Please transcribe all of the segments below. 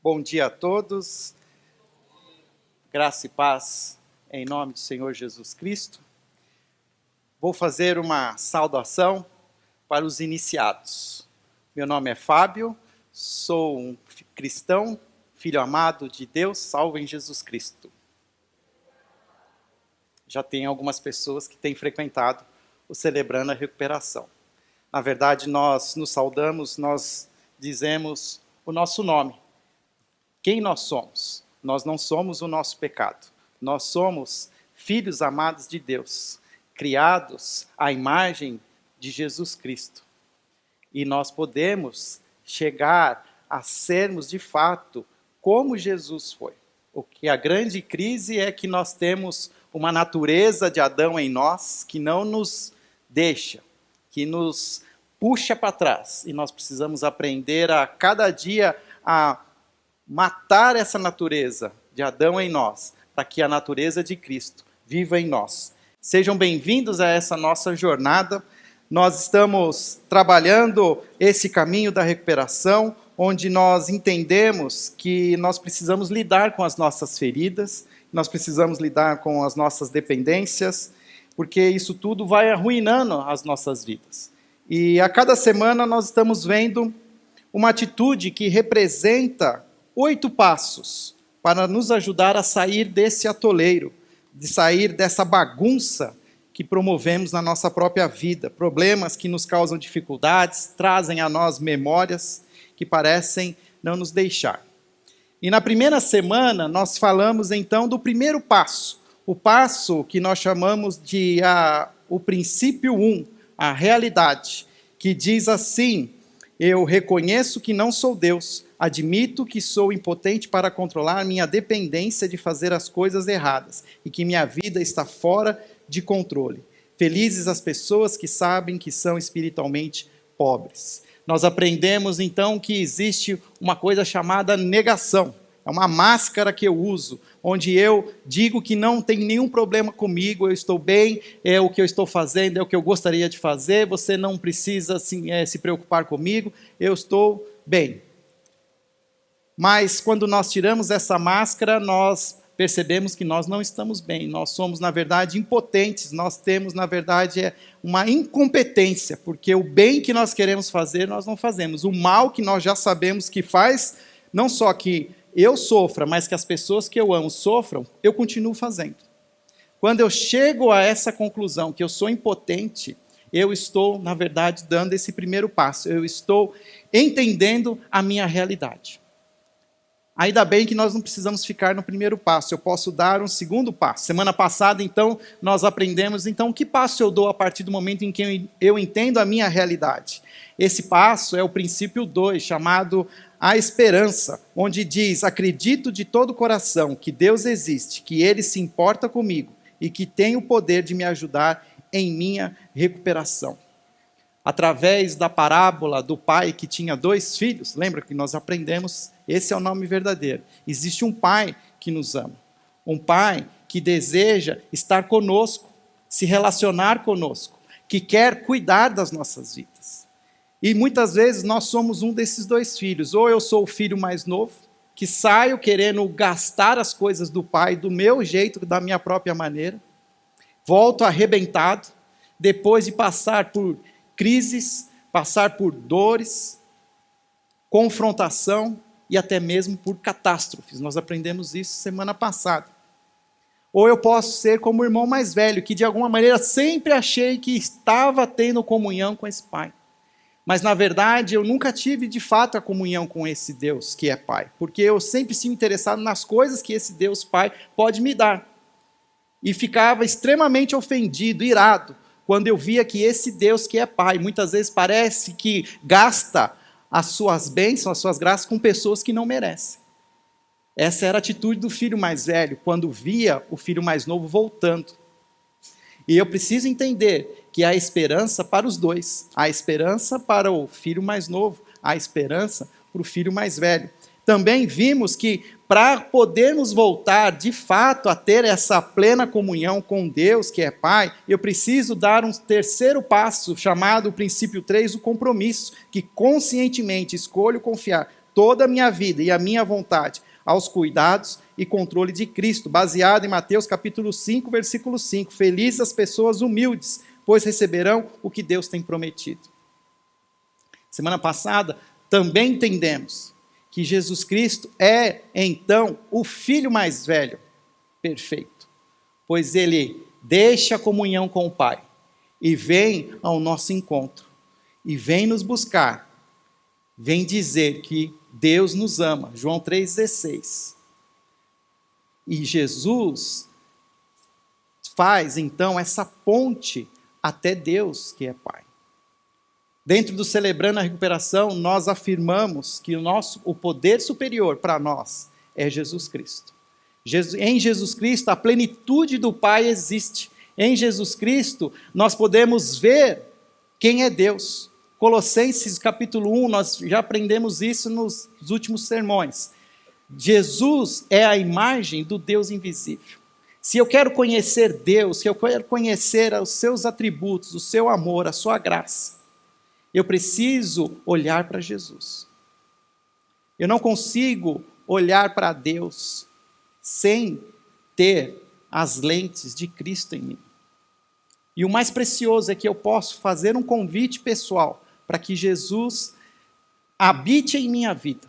Bom dia a todos, graça e paz em nome do Senhor Jesus Cristo. Vou fazer uma saudação para os iniciados. Meu nome é Fábio, sou um cristão, filho amado de Deus, salvo em Jesus Cristo. Já tem algumas pessoas que têm frequentado o Celebrando a Recuperação. Na verdade, nós nos saudamos, nós dizemos o nosso nome. Quem nós somos? Nós não somos o nosso pecado. Nós somos filhos amados de Deus, criados à imagem de Jesus Cristo. E nós podemos chegar a sermos de fato como Jesus foi. O que a grande crise é que nós temos uma natureza de Adão em nós que não nos deixa, que nos puxa para trás. E nós precisamos aprender a cada dia a matar essa natureza de Adão em nós, para que a natureza de Cristo viva em nós. Sejam bem-vindos a essa nossa jornada. Nós estamos trabalhando esse caminho da recuperação, onde nós entendemos que nós precisamos lidar com as nossas feridas, nós precisamos lidar com as nossas dependências, porque isso tudo vai arruinando as nossas vidas. E a cada semana nós estamos vendo uma atitude que representa 8 passos para nos ajudar a sair desse atoleiro, de sair dessa bagunça que promovemos na nossa própria vida. Problemas que nos causam dificuldades, trazem a nós memórias que parecem não nos deixar. E na primeira semana nós falamos então do primeiro passo, o passo que nós chamamos de o princípio 1, a realidade, que diz assim: eu reconheço que não sou Deus, admito que sou impotente para controlar minha dependência de fazer as coisas erradas e que minha vida está fora de controle. Felizes as pessoas que sabem que são espiritualmente pobres. Nós aprendemos então que existe uma coisa chamada negação. É uma máscara que eu uso, onde eu digo que não tem nenhum problema comigo, eu estou bem, é o que eu estou fazendo, é o que eu gostaria de fazer, você não precisa se preocupar comigo, eu estou bem. Mas quando nós tiramos essa máscara, nós percebemos que nós não estamos bem. Nós somos, na verdade, impotentes. Nós temos, na verdade, uma incompetência, porque o bem que nós queremos fazer, nós não fazemos. O mal que nós já sabemos que faz, não só que eu sofra, mas que as pessoas que eu amo sofram, eu continuo fazendo. Quando eu chego a essa conclusão, que eu sou impotente, eu estou, na verdade, dando esse primeiro passo. Eu estou entendendo a minha realidade. Ainda bem que nós não precisamos ficar no primeiro passo, eu posso dar um segundo passo. Semana passada, então, nós aprendemos, então, que passo eu dou a partir do momento em que eu entendo a minha realidade. Esse passo é o princípio 2, chamado a esperança, onde diz: acredito de todo o coração que Deus existe, que Ele se importa comigo e que tem o poder de me ajudar em minha recuperação. Através da parábola do pai que tinha 2 filhos, lembra que nós aprendemos, esse é o nome verdadeiro. Existe um pai que nos ama, um pai que deseja estar conosco, se relacionar conosco, que quer cuidar das nossas vidas. E muitas vezes nós somos um desses 2 filhos, ou eu sou o filho mais novo, que saio querendo gastar as coisas do pai do meu jeito, da minha própria maneira, volto arrebentado, depois de passar por crises, passar por dores, confrontação e até mesmo por catástrofes. Nós aprendemos isso semana passada. Ou eu posso ser como o irmão mais velho, que de alguma maneira sempre achei que estava tendo comunhão com esse pai. Mas na verdade eu nunca tive de fato a comunhão com esse Deus que é pai. Porque eu sempre estive interessado nas coisas que esse Deus pai pode me dar. E ficava extremamente ofendido, irado, quando eu via que esse Deus que é pai, muitas vezes parece que gasta as suas bênçãos, as suas graças com pessoas que não merecem. Essa era a atitude do filho mais velho, quando via o filho mais novo voltando. E eu preciso entender que há esperança para os 2. Há esperança para o filho mais novo, há esperança para o filho mais velho. Também vimos que para podermos voltar de fato a ter essa plena comunhão com Deus, que é Pai, eu preciso dar um terceiro passo, chamado o princípio 3, o compromisso, que conscientemente escolho confiar toda a minha vida e a minha vontade aos cuidados e controle de Cristo, baseado em Mateus capítulo 5, versículo 5. Felizes as pessoas humildes, pois receberão o que Deus tem prometido. Semana passada, também entendemos que Jesus Cristo é, então, o Filho mais velho, perfeito, pois ele deixa a comunhão com o Pai e vem ao nosso encontro, e vem nos buscar, vem dizer que Deus nos ama, João 3,16. E Jesus faz, então, essa ponte até Deus, que é Pai. Dentro do Celebrando a Recuperação, nós afirmamos que o poder superior para nós é Jesus Cristo. Em Jesus Cristo, a plenitude do Pai existe. Em Jesus Cristo, nós podemos ver quem é Deus. Colossenses capítulo 1, nós já aprendemos isso nos últimos sermões. Jesus é a imagem do Deus invisível. Se eu quero conhecer Deus, se eu quero conhecer os seus atributos, o seu amor, a sua graça, eu preciso olhar para Jesus. Eu não consigo olhar para Deus sem ter as lentes de Cristo em mim. E o mais precioso é que eu posso fazer um convite pessoal para que Jesus habite em minha vida,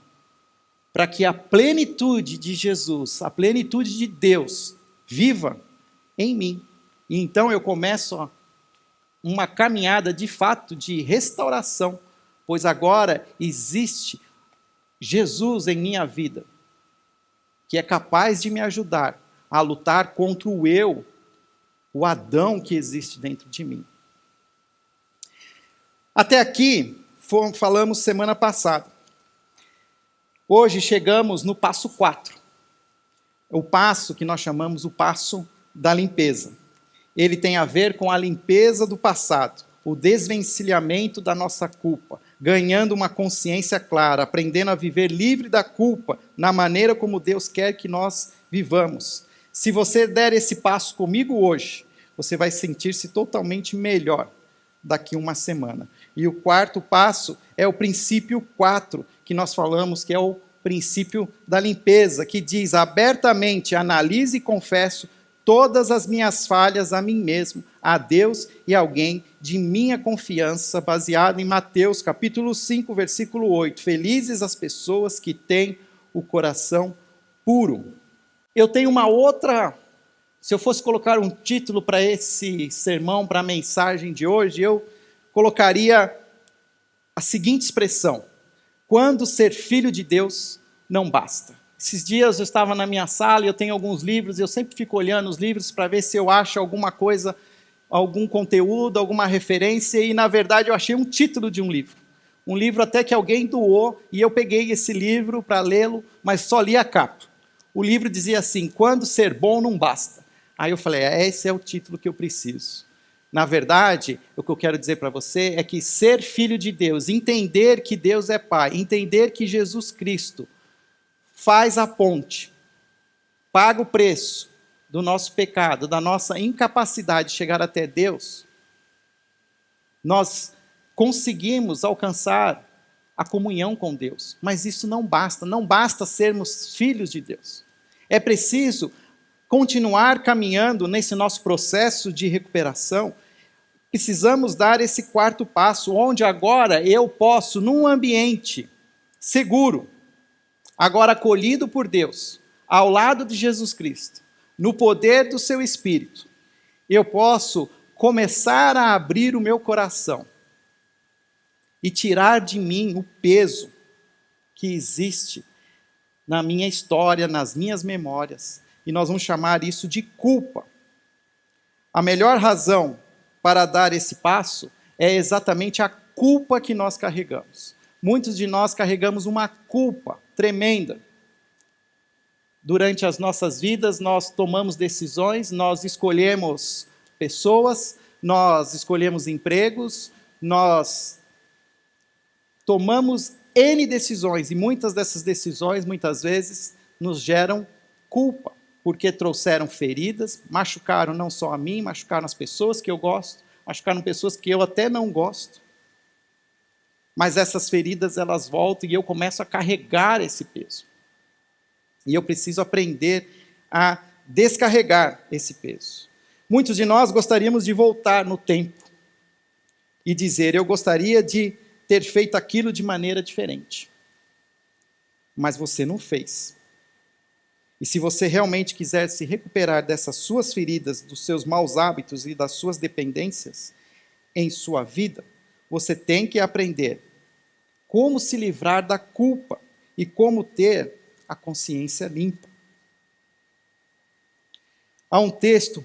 para que a plenitude de Jesus, a plenitude de Deus, viva em mim. E então eu começo uma caminhada de fato de restauração, pois agora existe Jesus em minha vida, que é capaz de me ajudar a lutar contra o eu, o Adão que existe dentro de mim. Até aqui, falamos semana passada. Hoje chegamos no passo 4. O passo que nós chamamos o passo da limpeza. Ele tem a ver com a limpeza do passado, o desvencilhamento da nossa culpa, ganhando uma consciência clara, aprendendo a viver livre da culpa, na maneira como Deus quer que nós vivamos. Se você der esse passo comigo hoje, você vai sentir-se totalmente melhor daqui uma semana. E o quarto passo é o princípio 4, que nós falamos que é o princípio da limpeza, que diz: abertamente analise e confesso todas as minhas falhas a mim mesmo, a Deus e a alguém de minha confiança, baseado em Mateus capítulo 5, versículo 8. Felizes as pessoas que têm o coração puro. Eu tenho uma outra, se eu fosse colocar um título para esse sermão, para a mensagem de hoje, eu colocaria a seguinte expressão: quando ser filho de Deus não basta. Esses dias eu estava na minha sala e eu tenho alguns livros, e eu sempre fico olhando os livros para ver se eu acho alguma coisa, algum conteúdo, alguma referência, e na verdade eu achei um título de um livro. Um livro até que alguém doou, e eu peguei esse livro para lê-lo, mas só li a capa. O livro dizia assim: quando ser bom não basta. Aí eu falei, esse é o título que eu preciso. Na verdade, o que eu quero dizer para você é que ser filho de Deus, entender que Deus é Pai, entender que Jesus Cristo faz a ponte, paga o preço do nosso pecado, da nossa incapacidade de chegar até Deus, nós conseguimos alcançar a comunhão com Deus. Mas isso não basta sermos filhos de Deus. É preciso continuar caminhando nesse nosso processo de recuperação. Precisamos dar esse quarto passo, onde agora eu posso, num ambiente seguro, agora acolhido por Deus, ao lado de Jesus Cristo, no poder do seu Espírito, eu posso começar a abrir o meu coração e tirar de mim o peso que existe na minha história, nas minhas memórias, e nós vamos chamar isso de culpa. A melhor razão para dar esse passo é exatamente a culpa que nós carregamos. Muitos de nós carregamos uma culpa tremenda. Durante as nossas vidas, nós tomamos decisões, nós escolhemos pessoas, nós escolhemos empregos, nós tomamos N decisões, e muitas dessas decisões, muitas vezes, nos geram culpa, porque trouxeram feridas, machucaram não só a mim, machucaram as pessoas que eu gosto, machucaram pessoas que eu até não gosto. mas essas feridas elas voltam e eu começo a carregar esse peso. E eu preciso aprender a descarregar esse peso. Muitos de nós gostaríamos de voltar no tempo e dizer, eu gostaria de ter feito aquilo de maneira diferente. Mas você não fez. E se você realmente quiser se recuperar dessas suas feridas, dos seus maus hábitos e das suas dependências em sua vida, você tem que aprender como se livrar da culpa e como ter a consciência limpa. Há um texto,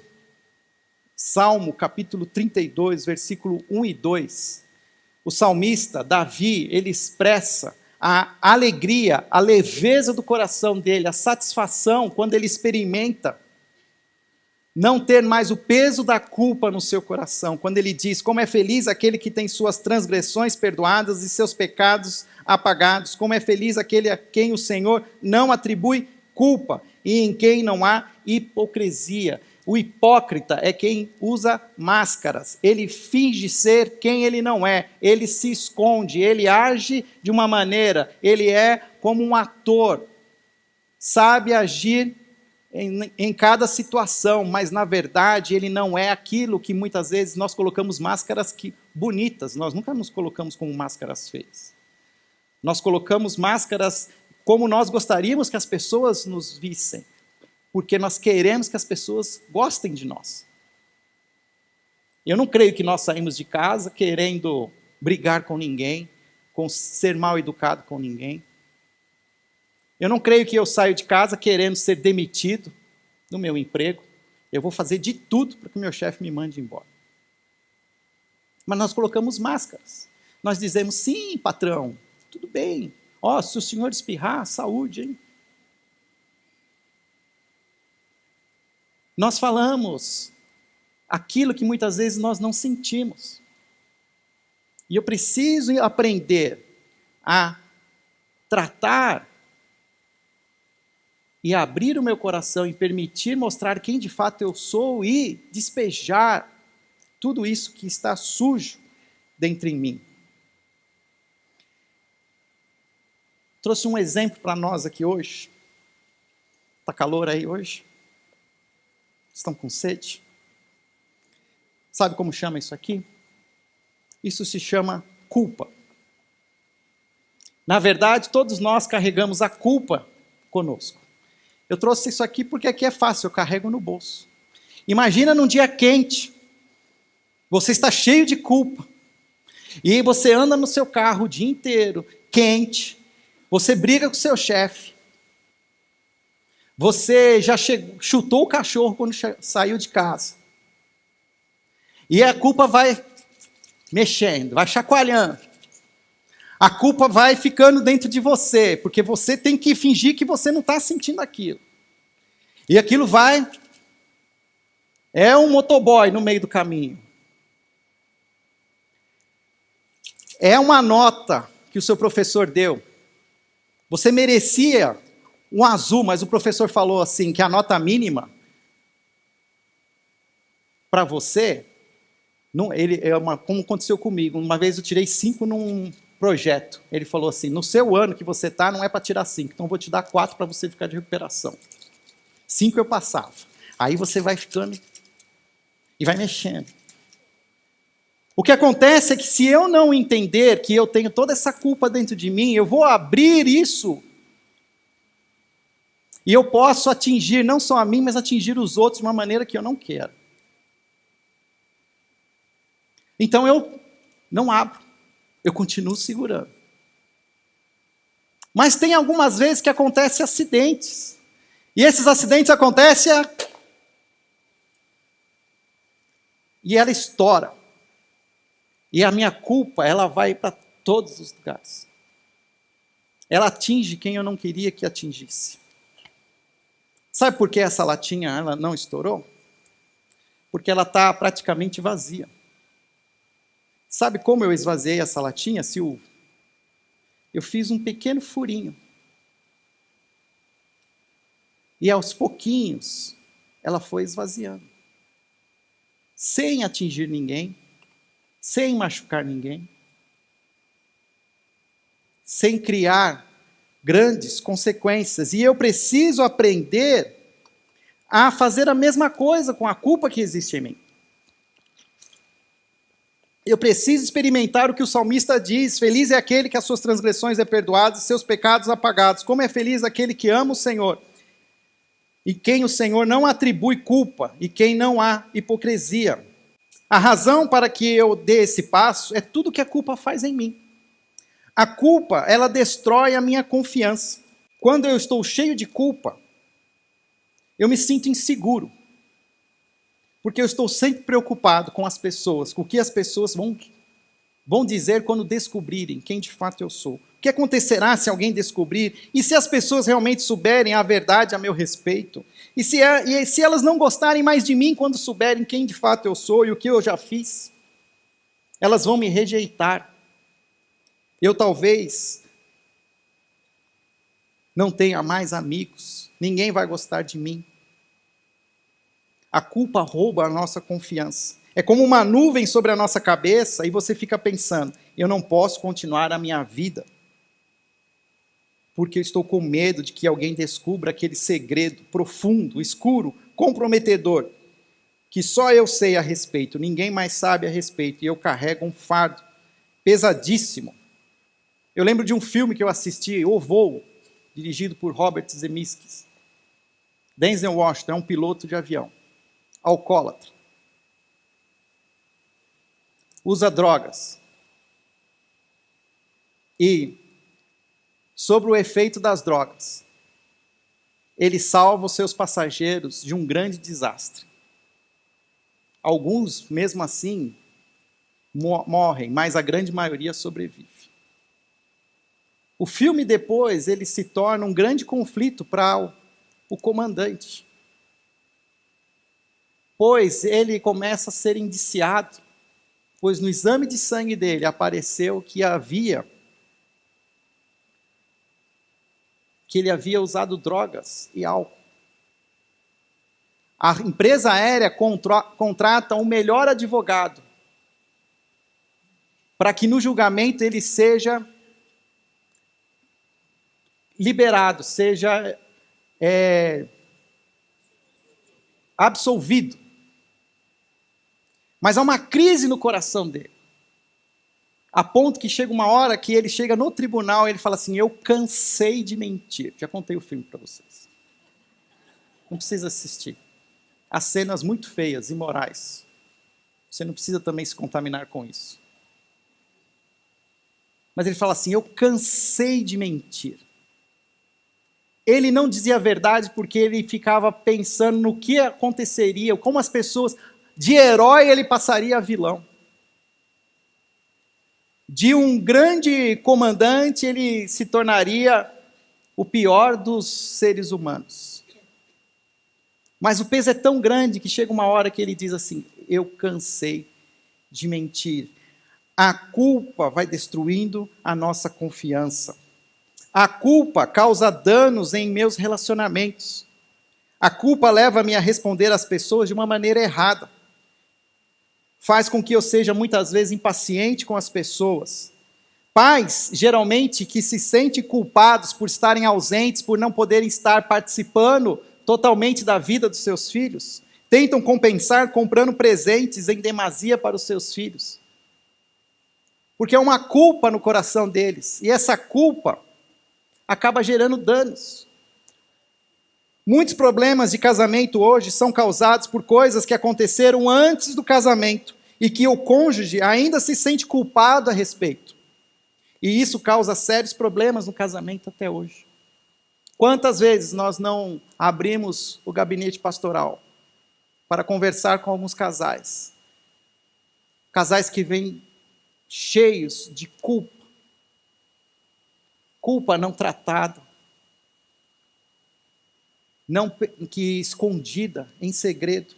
Salmo capítulo 32, versículo 1 e 2. O salmista, Davi, ele expressa a alegria, a leveza do coração dele, a satisfação quando ele experimenta não ter mais o peso da culpa no seu coração. Quando ele diz, como é feliz aquele que tem suas transgressões perdoadas e seus pecados apagados, como é feliz aquele a quem o Senhor não atribui culpa e em quem não há hipocrisia. O hipócrita é quem usa máscaras, ele finge ser quem ele não é, ele se esconde, ele age de uma maneira, ele é como um ator, sabe agir em cada situação, mas na verdade ele não é aquilo que muitas vezes nós colocamos máscaras bonitas, nós nunca nos colocamos como máscaras feias. Nós colocamos máscaras como nós gostaríamos que as pessoas nos vissem, porque nós queremos que as pessoas gostem de nós. Eu não creio que nós saímos de casa querendo brigar com ninguém, ser mal educado com ninguém. Eu não creio que eu saio de casa querendo ser demitido do meu emprego. Eu vou fazer de tudo para que o meu chefe me mande embora. Mas nós colocamos máscaras. Nós dizemos, sim, patrão, tudo bem. Ó, se o senhor espirrar, saúde, hein? Nós falamos aquilo que muitas vezes nós não sentimos. E eu preciso aprender a tratar e abrir o meu coração e permitir mostrar quem de fato eu sou e despejar tudo isso que está sujo dentro em mim. Trouxe um exemplo para nós aqui hoje. Está calor aí hoje? Estão com sede? Sabe como chama isso aqui? Isso se chama culpa. Na verdade, todos nós carregamos a culpa conosco. Eu trouxe isso aqui porque aqui é fácil, eu carrego no bolso. Imagina num dia quente, você está cheio de culpa, e você anda no seu carro o dia inteiro, quente, você briga com o seu chefe, você já chutou o cachorro quando saiu de casa. E a culpa vai mexendo, vai chacoalhando. A culpa vai ficando dentro de você, porque você tem que fingir que você não está sentindo aquilo. E aquilo vai... É um motoboy no meio do caminho. É uma nota que o seu professor deu. Você merecia um azul, mas o professor falou assim, que a nota mínima para você, não, como aconteceu comigo, uma vez eu tirei 5 num projeto. Ele falou assim, no seu ano que você está, não é para tirar 5, então eu vou te dar 4 para você ficar de recuperação. 5 eu passava. Aí você vai ficando e vai mexendo. O que acontece é que se eu não entender que eu tenho toda essa culpa dentro de mim, eu vou abrir isso e eu posso atingir não só a mim, mas atingir os outros de uma maneira que eu não quero. Então eu não abro, eu continuo segurando. Mas tem algumas vezes que acontecem acidentes. E esses acidentes acontecem e ela estoura. E a minha culpa, ela vai para todos os lugares. Ela atinge quem eu não queria que atingisse. Sabe por que essa latinha ela não estourou? Porque ela está praticamente vazia. Sabe como eu esvaziei essa latinha, Silvio? Eu fiz um pequeno furinho. E aos pouquinhos, ela foi esvaziando. Sem atingir ninguém, sem machucar ninguém. sem criar grandes consequências. E eu preciso aprender a fazer a mesma coisa com a culpa que existe em mim. Eu preciso experimentar o que o salmista diz: feliz é aquele que as suas transgressões é perdoadas e seus pecados apagados. Como é feliz aquele que ama o Senhor, e quem o Senhor não atribui culpa, e quem não há hipocrisia. A razão para que eu dê esse passo é tudo que a culpa faz em mim. A culpa, ela destrói a minha confiança. Quando eu estou cheio de culpa, eu me sinto inseguro. Porque eu estou sempre preocupado com as pessoas, com o que as pessoas vão dizer quando descobrirem quem de fato eu sou. O que acontecerá se alguém descobrir? E se as pessoas realmente souberem a verdade a meu respeito? E se elas não gostarem mais de mim quando souberem quem de fato eu sou e o que eu já fiz? Elas vão me rejeitar. Eu talvez não tenha mais amigos. Ninguém vai gostar de mim. A culpa rouba a nossa confiança. É como uma nuvem sobre a nossa cabeça e você fica pensando: eu não posso continuar a minha vida, porque eu estou com medo de que alguém descubra aquele segredo profundo, escuro, comprometedor, que só eu sei a respeito, ninguém mais sabe a respeito, e eu carrego um fardo pesadíssimo. Eu lembro de um filme que eu assisti, O Voo, dirigido por Robert Zemeckis. Denzel Washington é um piloto de avião, alcoólatra, usa drogas, e sobre o efeito das drogas, ele salva os seus passageiros de um grande desastre. Alguns, mesmo assim, morrem, mas a grande maioria sobrevive. O filme depois, ele se torna um grande conflito para o comandante, pois ele começa a ser indiciado, pois no exame de sangue dele apareceu que ele havia usado drogas e álcool. A empresa aérea contrata um melhor advogado para que no julgamento ele seja liberado, seja absolvido. Mas há uma crise no coração dele, a ponto que chega uma hora que ele chega no tribunal e ele fala assim: eu cansei de mentir. Já contei o filme para vocês. Não precisa assistir. Há cenas muito feias, imorais. Você não precisa também se contaminar com isso. Mas ele fala assim: eu cansei de mentir. Ele não dizia a verdade porque ele ficava pensando no que aconteceria, como as pessoas... De herói ele passaria a vilão. De um grande comandante ele se tornaria o pior dos seres humanos. Mas o peso é tão grande que chega uma hora que ele diz assim: eu cansei de mentir. A culpa vai destruindo a nossa confiança. A culpa causa danos em meus relacionamentos. A culpa leva-me a responder às pessoas de uma maneira errada. Faz com que eu seja muitas vezes impaciente com as pessoas. Pais, geralmente, que se sentem culpados por estarem ausentes, por não poderem estar participando totalmente da vida dos seus filhos, tentam compensar comprando presentes em demasia para os seus filhos. Porque é uma culpa no coração deles, e essa culpa acaba gerando danos. Muitos problemas de casamento hoje são causados por coisas que aconteceram antes do casamento e que o cônjuge ainda se sente culpado a respeito. E isso causa sérios problemas no casamento até hoje. Quantas vezes nós não abrimos o gabinete pastoral para conversar com alguns casais? Casais que vêm cheios de culpa. Culpa não tratada. Não que escondida, em segredo.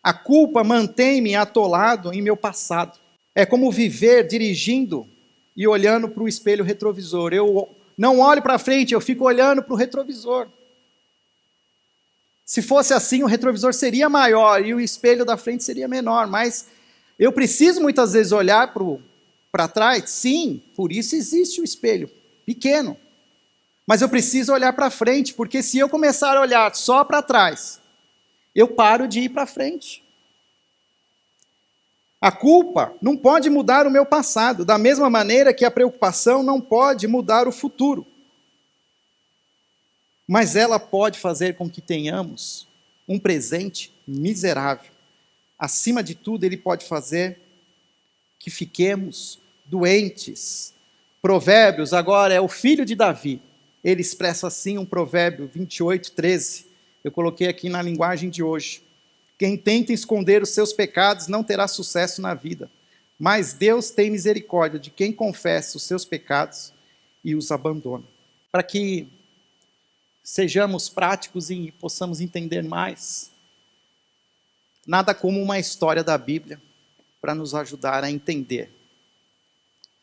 A culpa mantém-me atolado em meu passado. É como viver dirigindo e olhando para o espelho retrovisor. Eu não olho para frente, eu fico olhando para o retrovisor. Se fosse assim, o retrovisor seria maior e o espelho da frente seria menor, mas eu preciso muitas vezes olhar para para trás? Sim, por isso existe o espelho pequeno. Mas eu preciso olhar para frente, porque se eu começar a olhar só para trás, eu paro de ir para frente. A culpa não pode mudar o meu passado, da mesma maneira que a preocupação não pode mudar o futuro. Mas ela pode fazer com que tenhamos um presente miserável. Acima de tudo, ele pode fazer que fiquemos doentes. Provérbios, agora, é o filho de Davi. Ele expressa assim um provérbio 28:13. Eu coloquei aqui na linguagem de hoje. Quem tenta esconder os seus pecados não terá sucesso na vida, mas Deus tem misericórdia de quem confessa os seus pecados e os abandona. Para que sejamos práticos e possamos entender mais, nada como uma história da Bíblia para nos ajudar a entender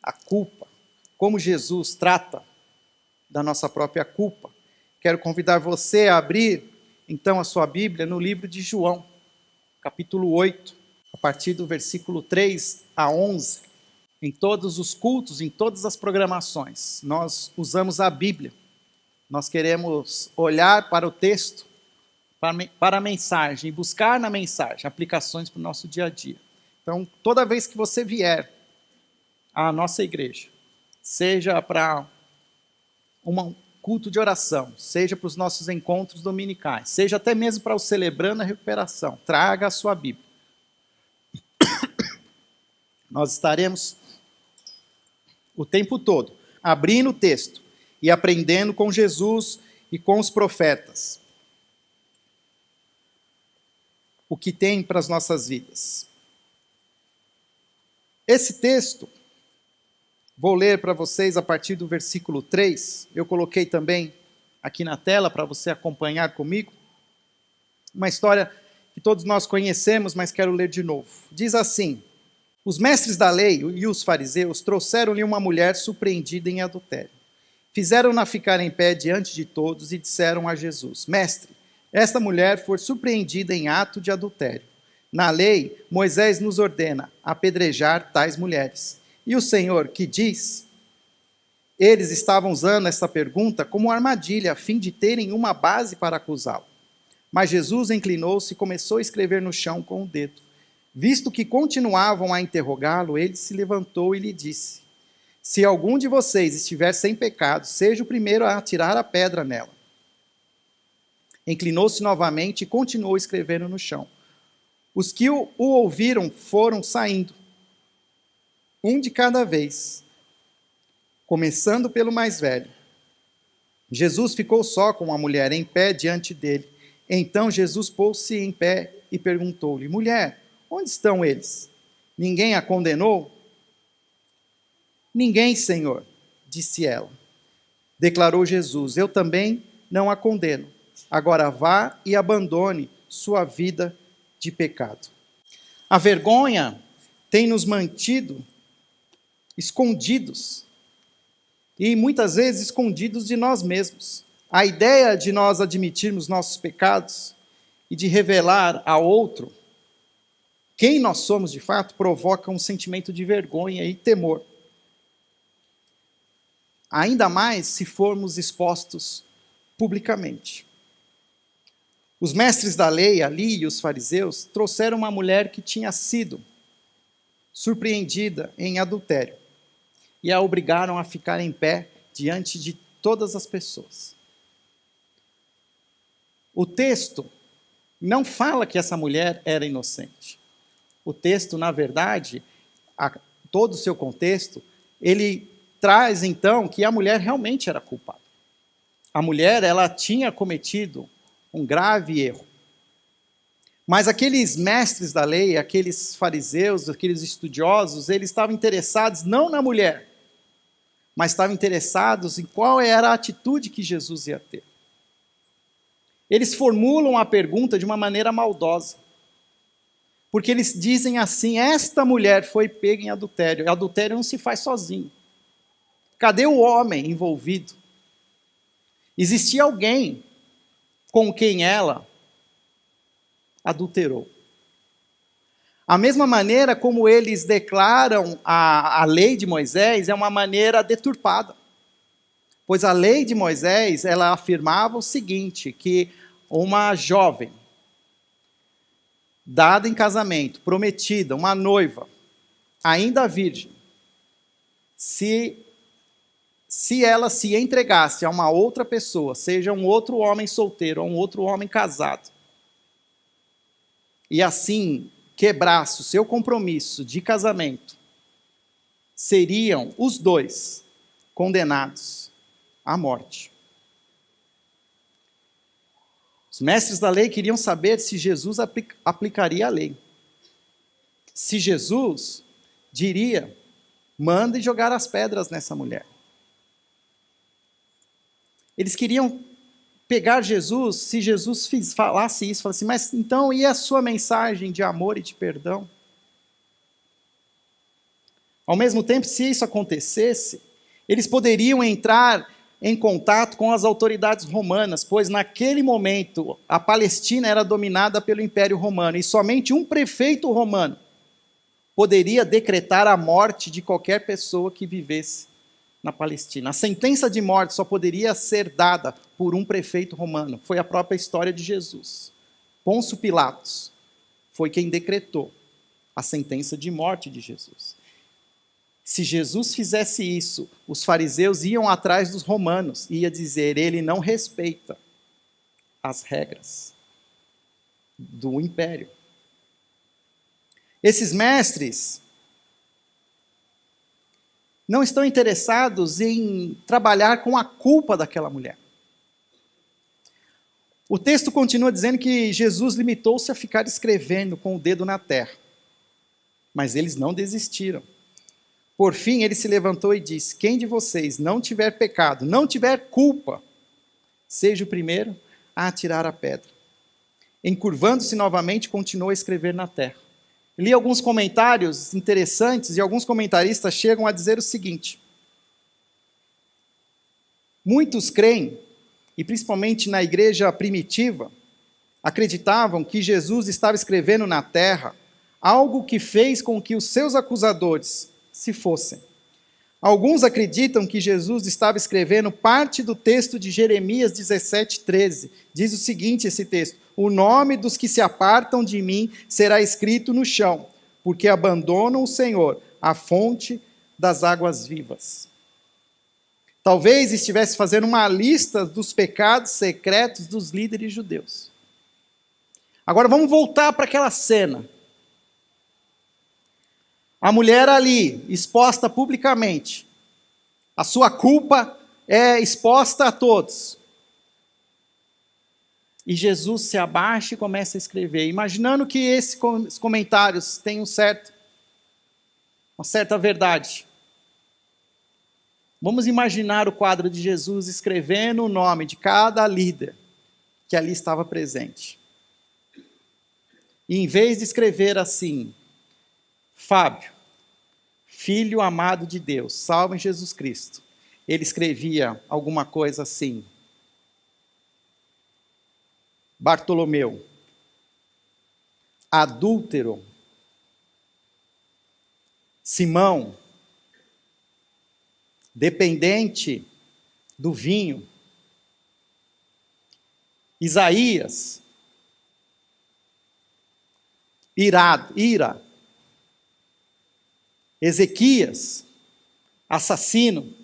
a culpa, como Jesus trata da nossa própria culpa. Quero convidar você a abrir, então, a sua Bíblia no livro de João, capítulo 8, a partir do versículo 3 a 11. Em todos os cultos, em todas as programações, nós usamos a Bíblia. Nós queremos olhar para o texto, para a mensagem, buscar na mensagem aplicações para o nosso dia a dia. Então, toda vez que você vier à nossa igreja, seja para um culto de oração, seja para os nossos encontros dominicais, seja até mesmo para o Celebrando a Recuperação, traga a sua Bíblia. Nós estaremos o tempo todo abrindo o texto e aprendendo com Jesus e com os profetas o que tem para as nossas vidas. Esse texto, vou ler para vocês a partir do versículo 3, eu coloquei também aqui na tela para você acompanhar comigo, uma história que todos nós conhecemos, mas quero ler de novo. Diz assim: os mestres da lei e os fariseus trouxeram-lhe uma mulher surpreendida em adultério. Fizeram-na ficar em pé diante de todos e disseram a Jesus: Mestre, esta mulher foi surpreendida em ato de adultério. Na lei, Moisés nos ordena apedrejar tais mulheres. E o Senhor, que diz? Eles estavam usando esta pergunta como armadilha, a fim de terem uma base para acusá-lo. Mas Jesus inclinou-se e começou a escrever no chão com o dedo. Visto que continuavam a interrogá-lo, ele se levantou e lhe disse: se algum de vocês estiver sem pecado, seja o primeiro a atirar a pedra nela. Inclinou-se novamente e continuou escrevendo no chão. Os que o ouviram foram saindo, um de cada vez, começando pelo mais velho. Jesus ficou só com a mulher em pé diante dele. Então Jesus pôs-se em pé e perguntou-lhe: mulher, onde estão eles? Ninguém a condenou? Ninguém, Senhor, disse ela. Declarou Jesus: eu também não a condeno. Agora vá e abandone sua vida de pecado. A vergonha tem nos mantido escondidos, e muitas vezes escondidos de nós mesmos. A ideia de nós admitirmos nossos pecados e de revelar a outro quem nós somos de fato provoca um sentimento de vergonha e temor. Ainda mais se formos expostos publicamente. Os mestres da lei, ali, e os fariseus, trouxeram uma mulher que tinha sido surpreendida em adultério e a obrigaram a ficar em pé diante de todas as pessoas. O texto não fala que essa mulher era inocente. O texto, na verdade, todo o seu contexto, ele traz então que a mulher realmente era culpada. A mulher, ela tinha cometido um grave erro. Mas aqueles mestres da lei, aqueles fariseus, aqueles estudiosos, eles estavam interessados não na mulher, mas estavam interessados em qual era a atitude que Jesus ia ter. Eles formulam a pergunta de uma maneira maldosa. Porque eles dizem assim: esta mulher foi pega em adultério. Adultério não se faz sozinho. Cadê o homem envolvido? Existia alguém com quem ela adulterou. A mesma maneira como eles declaram a lei de Moisés é uma maneira deturpada. Pois a lei de Moisés, ela afirmava o seguinte, que uma jovem dada em casamento, prometida, uma noiva, ainda virgem, se ela se entregasse a uma outra pessoa, seja um outro homem solteiro ou um outro homem casado, e assim quebrasse o seu compromisso de casamento, seriam os dois condenados à morte. Os mestres da lei queriam saber se Jesus aplicaria a lei. Se Jesus diria, manda jogar as pedras nessa mulher. Eles queriam pegar Jesus, se Jesus falasse isso, falasse, mas então e a sua mensagem de amor e de perdão? Ao mesmo tempo, se isso acontecesse, eles poderiam entrar em contato com as autoridades romanas, pois naquele momento a Palestina era dominada pelo Império Romano e somente um prefeito romano poderia decretar a morte de qualquer pessoa que vivesse na Palestina. A sentença de morte só poderia ser dada por um prefeito romano. Foi a própria história de Jesus. Pôncio Pilatos foi quem decretou a sentença de morte de Jesus. Se Jesus fizesse isso, os fariseus iam atrás dos romanos e ia dizer, ele não respeita as regras do império. Esses mestres não estão interessados em trabalhar com a culpa daquela mulher. O texto continua dizendo que Jesus limitou-se a ficar escrevendo com o dedo na terra. Mas eles não desistiram. Por fim, ele se levantou e disse, quem de vocês não tiver pecado, não tiver culpa, seja o primeiro a atirar a pedra. Encurvando-se novamente, continuou a escrever na terra. Li alguns comentários interessantes e alguns comentaristas chegam a dizer o seguinte. Muitos creem, e principalmente na igreja primitiva, acreditavam que Jesus estava escrevendo na terra algo que fez com que os seus acusadores se fossem. Alguns acreditam que Jesus estava escrevendo parte do texto de Jeremias 17:13. Diz o seguinte esse texto, o nome dos que se apartam de mim será escrito no chão, porque abandonam o Senhor, a fonte das águas vivas. Talvez estivesse fazendo uma lista dos pecados secretos dos líderes judeus. Agora vamos voltar para aquela cena. A mulher ali, exposta publicamente. A sua culpa é exposta a todos. E Jesus se abaixa e começa a escrever, imaginando que esses comentários têm uma certa verdade. Vamos imaginar o quadro de Jesus escrevendo o nome de cada líder que ali estava presente. E em vez de escrever assim, Fábio, filho amado de Deus, salvo em Jesus Cristo, ele escrevia alguma coisa assim, Bartolomeu, adúltero, Simão, dependente do vinho, Isaías, ira, Ezequias, assassino.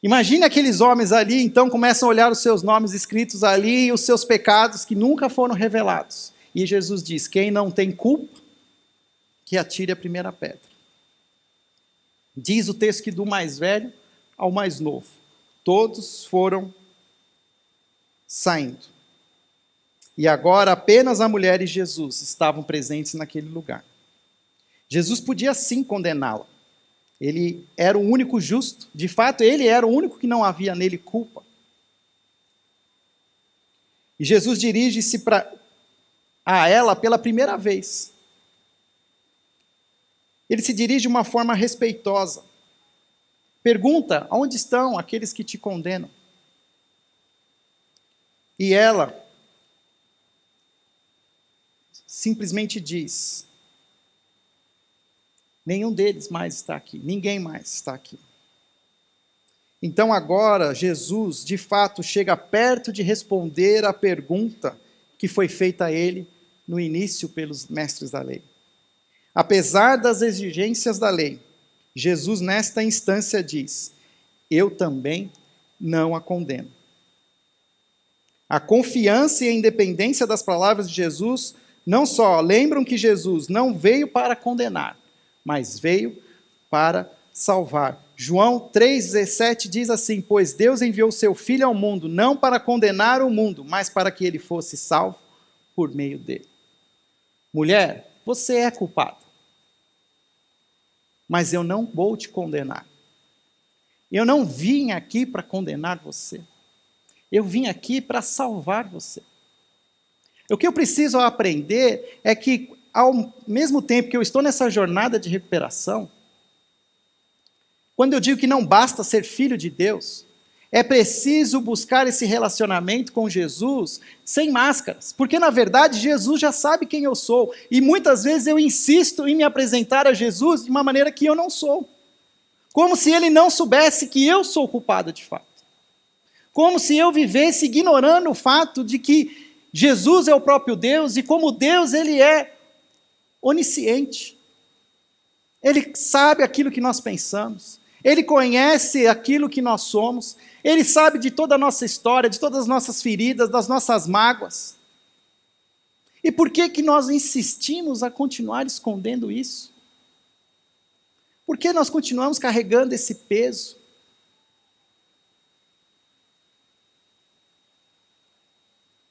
Imagine aqueles homens ali, então começam a olhar os seus nomes escritos ali e os seus pecados que nunca foram revelados. E Jesus diz, quem não tem culpa, que atire a primeira pedra. Diz o texto que do mais velho ao mais novo, todos foram saindo. E agora apenas a mulher e Jesus estavam presentes naquele lugar. Jesus podia sim condená-la. Ele era o único justo. De fato, ele era o único que não havia nele culpa. E Jesus dirige-se a ela pela primeira vez. Ele se dirige de uma forma respeitosa. Pergunta, onde estão aqueles que te condenam? E ela simplesmente diz: nenhum deles mais está aqui, ninguém mais está aqui. Então agora Jesus, de fato, chega perto de responder a pergunta que foi feita a ele no início pelos mestres da lei. Apesar das exigências da lei, Jesus nesta instância diz: eu também não a condeno. A confiança e a independência das palavras de Jesus não só lembram que Jesus não veio para condenar, mas veio para salvar. João 3,17 diz assim: pois Deus enviou seu Filho ao mundo, não para condenar o mundo, mas para que ele fosse salvo por meio dele. Mulher, você é culpada, mas eu não vou te condenar. Eu não vim aqui para condenar você. Eu vim aqui para salvar você. O que eu preciso aprender é que, ao mesmo tempo que eu estou nessa jornada de recuperação, quando eu digo que não basta ser filho de Deus, é preciso buscar esse relacionamento com Jesus sem máscaras, porque na verdade Jesus já sabe quem eu sou, e muitas vezes eu insisto em me apresentar a Jesus de uma maneira que eu não sou, como se ele não soubesse que eu sou culpado de fato, como se eu vivesse ignorando o fato de que Jesus é o próprio Deus, e como Deus ele é onisciente, ele sabe aquilo que nós pensamos, ele conhece aquilo que nós somos, ele sabe de toda a nossa história, de todas as nossas feridas, das nossas mágoas. E por que que nós insistimos a continuar escondendo isso? Por que nós continuamos carregando esse peso?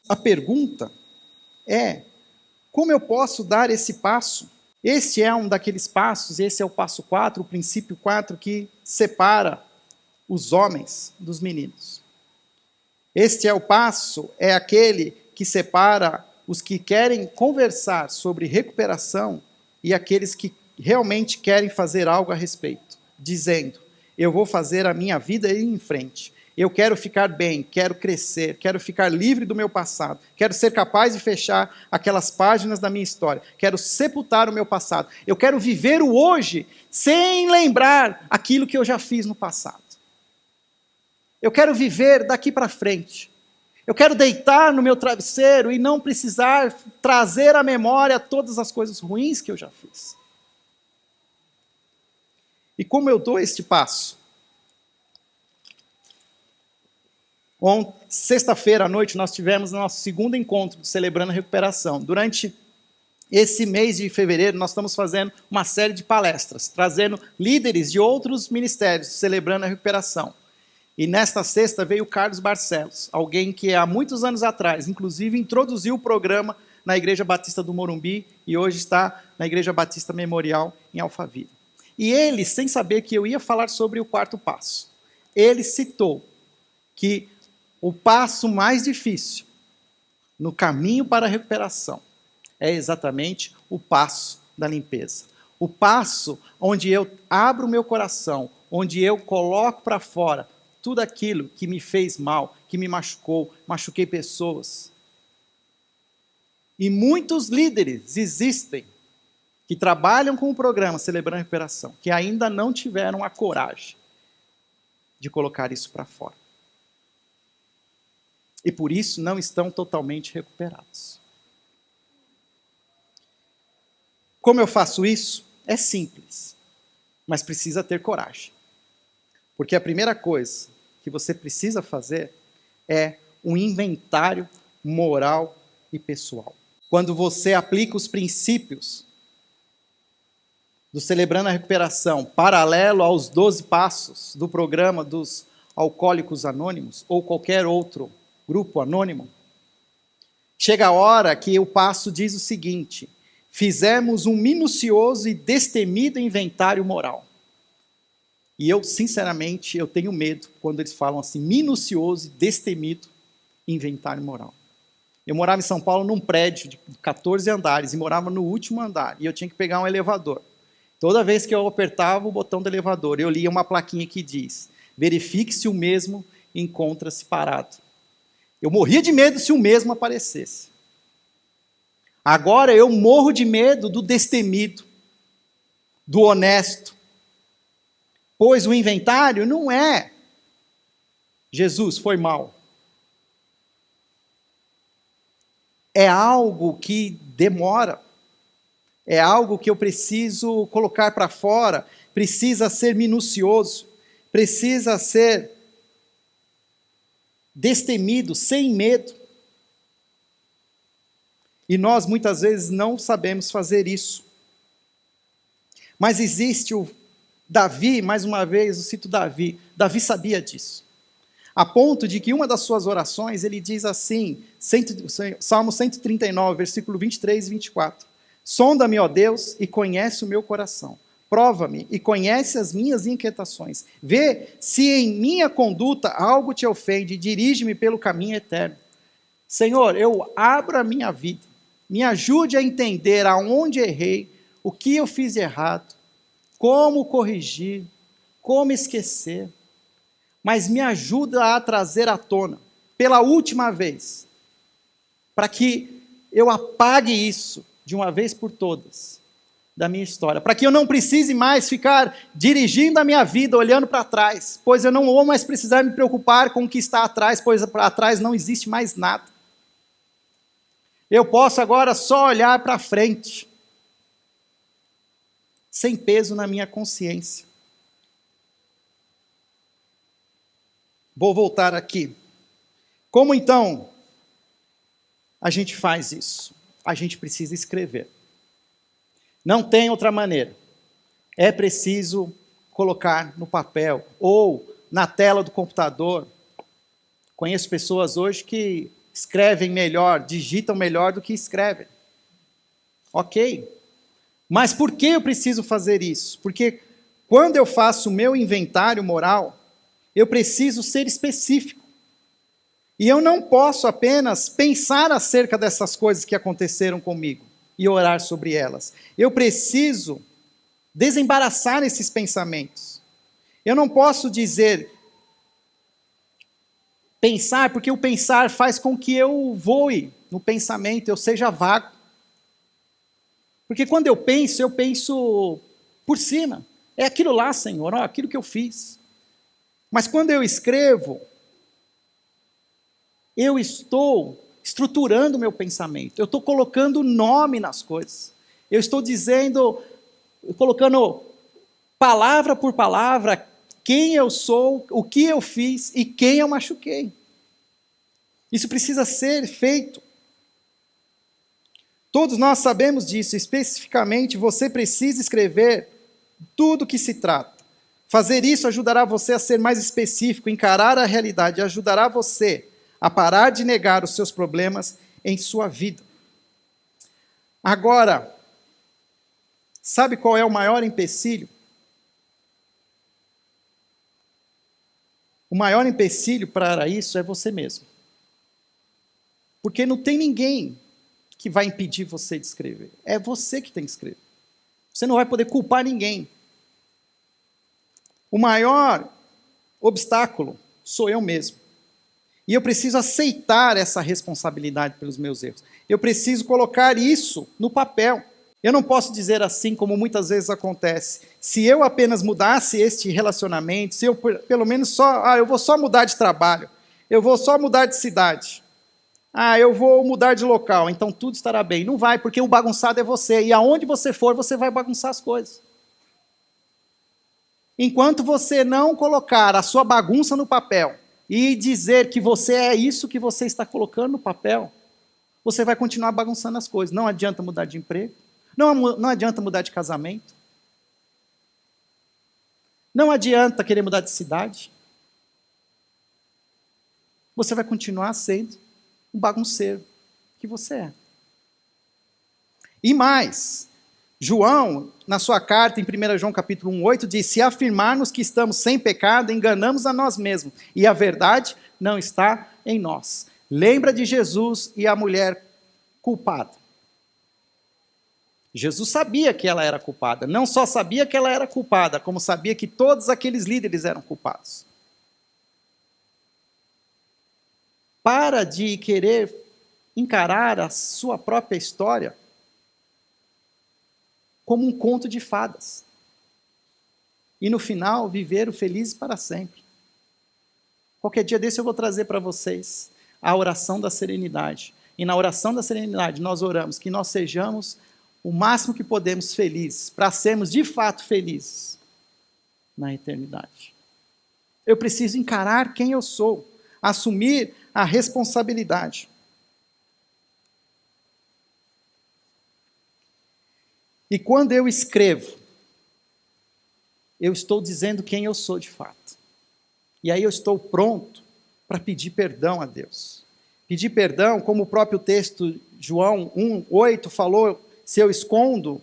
A pergunta é: como eu posso dar esse passo? Esse é um daqueles passos, esse é o passo 4, o princípio 4, que separa os homens dos meninos. Este é o passo, é aquele que separa os que querem conversar sobre recuperação e aqueles que realmente querem fazer algo a respeito, dizendo: eu vou fazer a minha vida ir em frente. Eu quero ficar bem, quero crescer, quero ficar livre do meu passado, quero ser capaz de fechar aquelas páginas da minha história, quero sepultar o meu passado, eu quero viver o hoje sem lembrar aquilo que eu já fiz no passado. Eu quero viver daqui para frente. Eu quero deitar no meu travesseiro e não precisar trazer à memória todas as coisas ruins que eu já fiz. E como eu dou este passo? Sexta-feira à noite nós tivemos o nosso segundo encontro de Celebrando a Recuperação. Durante esse mês de fevereiro nós estamos fazendo uma série de palestras, trazendo líderes de outros ministérios celebrando a recuperação. E nesta sexta veio o Carlos Barcelos, alguém que há muitos anos atrás, inclusive, introduziu o programa na Igreja Batista do Morumbi e hoje está na Igreja Batista Memorial em Alphaville. E ele, sem saber que eu ia falar sobre o quarto passo, ele citou que o passo mais difícil no caminho para a recuperação é exatamente o passo da limpeza. O passo onde eu abro o meu coração, onde eu coloco para fora tudo aquilo que me fez mal, que me machucou, machuquei pessoas. E muitos líderes existem que trabalham com o programa Celebrando a Recuperação, que ainda não tiveram a coragem de colocar isso para fora. E por isso não estão totalmente recuperados. Como eu faço isso? É simples, mas precisa ter coragem. Porque a primeira coisa que você precisa fazer é um inventário moral e pessoal. Quando você aplica os princípios do Celebrando a Recuperação, paralelo aos 12 passos do programa dos Alcoólicos Anônimos, ou qualquer outro grupo anônimo, chega a hora que o passo diz o seguinte: fizemos um minucioso e destemido inventário moral. E eu, sinceramente, eu tenho medo quando eles falam assim, minucioso e destemido inventário moral. Eu morava em São Paulo num prédio de 14 andares e morava no último andar, e eu tinha que pegar um elevador. Toda vez que eu apertava o botão do elevador, eu lia uma plaquinha que diz: verifique se o mesmo encontra-se parado. Eu morria de medo se o mesmo aparecesse. Agora eu morro de medo do destemido, do honesto. Pois o inventário não é Jesus, foi mal. É algo que demora. É algo que eu preciso colocar para fora. Precisa ser minucioso. Precisa ser destemido, sem medo. E nós muitas vezes não sabemos fazer isso. Mas existe o Davi, mais uma vez eu cito Davi. Davi sabia disso. A ponto de que uma das suas orações, ele diz assim, Salmo 139, versículo 23 e 24. Sonda-me, ó Deus, e conhece o meu coração. Prova-me e conhece as minhas inquietações. Vê se em minha conduta algo te ofende e dirige-me pelo caminho eterno. Senhor, eu abro a minha vida. Me ajude a entender aonde errei, o que eu fiz de errado, como corrigir, como esquecer. Mas me ajuda a trazer à tona, pela última vez, para que eu apague isso, de uma vez por todas, da minha história, para que eu não precise mais ficar dirigindo a minha vida, olhando para trás, pois eu não vou mais precisar me preocupar com o que está atrás, pois atrás não existe mais nada. Eu posso agora só olhar para frente, sem peso na minha consciência. Vou voltar aqui. Como então a gente faz isso? A gente precisa escrever. Não tem outra maneira. É preciso colocar no papel ou na tela do computador. Conheço pessoas hoje que escrevem melhor, digitam melhor do que escrevem. Ok. Mas por que eu preciso fazer isso? Porque quando eu faço o meu inventário moral, eu preciso ser específico. E eu não posso apenas pensar acerca dessas coisas que aconteceram comigo e orar sobre elas. Eu preciso desembaraçar esses pensamentos. Eu não posso dizer pensar, porque o pensar faz com que eu voe no pensamento, eu seja vago. Porque quando eu penso por cima. É aquilo lá, Senhor, ó, aquilo que eu fiz. Mas quando eu escrevo, eu estou estruturando o meu pensamento. Eu estou colocando nome nas coisas. Eu estou dizendo, colocando palavra por palavra, quem eu sou, o que eu fiz e quem eu machuquei. Isso precisa ser feito. Todos nós sabemos disso. Especificamente, você precisa escrever tudo o que se trata. Fazer isso ajudará você a ser mais específico, encarar a realidade, ajudará você a parar de negar os seus problemas em sua vida. Agora, sabe qual é o maior empecilho? O maior empecilho para isso é você mesmo. Porque não tem ninguém que vai impedir você de escrever. É você que tem que escrever. Você não vai poder culpar ninguém. O maior obstáculo sou eu mesmo. E eu preciso aceitar essa responsabilidade pelos meus erros. Eu preciso colocar isso no papel. Eu não posso dizer assim, como muitas vezes acontece. Se eu apenas mudasse este relacionamento, se eu pelo menos eu vou só mudar de trabalho, eu vou só mudar de cidade, eu vou mudar de local, então tudo estará bem. Não vai, porque o bagunçado é você. E aonde você for, você vai bagunçar as coisas. Enquanto você não colocar a sua bagunça no papel e dizer que você é isso que você está colocando no papel, você vai continuar bagunçando as coisas. Não adianta mudar de emprego, não adianta mudar de casamento, não adianta querer mudar de cidade. Você vai continuar sendo um bagunceiro que você é. E mais, João, na sua carta, em 1 João capítulo 1:8, diz: se afirmarmos que estamos sem pecado, enganamos a nós mesmos, e a verdade não está em nós. Lembra de Jesus e a mulher culpada. Jesus sabia que ela era culpada. Não só sabia que ela era culpada, como sabia que todos aqueles líderes eram culpados. Para de querer encarar a sua própria história como um conto de fadas. E no final, viver o feliz para sempre. Qualquer dia desse eu vou trazer para vocês a oração da serenidade. E na oração da serenidade nós oramos que nós sejamos o máximo que podemos felizes, para sermos de fato felizes na eternidade. Eu preciso encarar quem eu sou, assumir a responsabilidade. E quando eu escrevo, eu estou dizendo quem eu sou de fato. E aí eu estou pronto para pedir perdão a Deus. Pedir perdão, como o próprio texto João 1:8 falou, se eu escondo,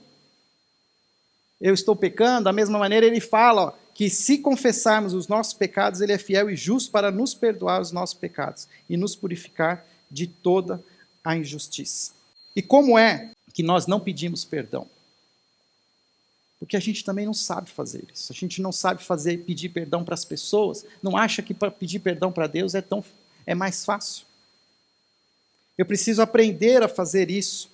eu estou pecando. Da mesma maneira ele fala que se confessarmos os nossos pecados, ele é fiel e justo para nos perdoar os nossos pecados e nos purificar de toda a injustiça. E como é que nós não pedimos perdão? Porque a gente também não sabe fazer isso. A gente não sabe pedir perdão para as pessoas. Não acha que para pedir perdão para Deus é mais fácil. Eu preciso aprender a fazer isso.